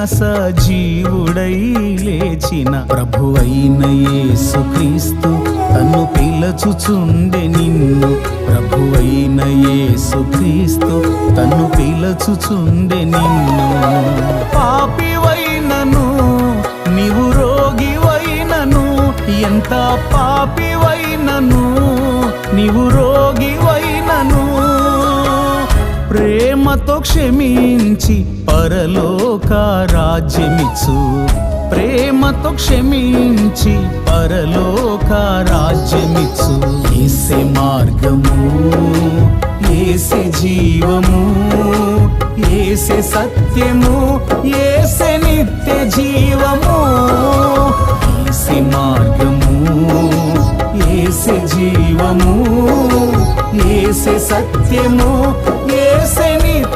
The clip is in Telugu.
సజీవుడై లేచిన ప్రభువైన యేసుక్రీస్తు తన్ను పిలచుచుండె నిన్ను. ప్రభువైన యేసుక్రీస్తు తన్ను పిలచుచుండె నిన్ను. పాపివైనను నీవు రోగివైనను, ఎంత పాపివైనను నీవు రోగివైనను, ప్రేమతో క్షమించి పరలోక రాజ్యమిచ్చు. ప్రేమతో క్షమించి పరలోక రాజ్యమిచ్చు. యేసే మార్గము, యేసే జీవము, యేసే సత్యము, యేసే నిత్య జీవము. యేసే మార్గము, యేసే జీవము, యేసే సత్యము,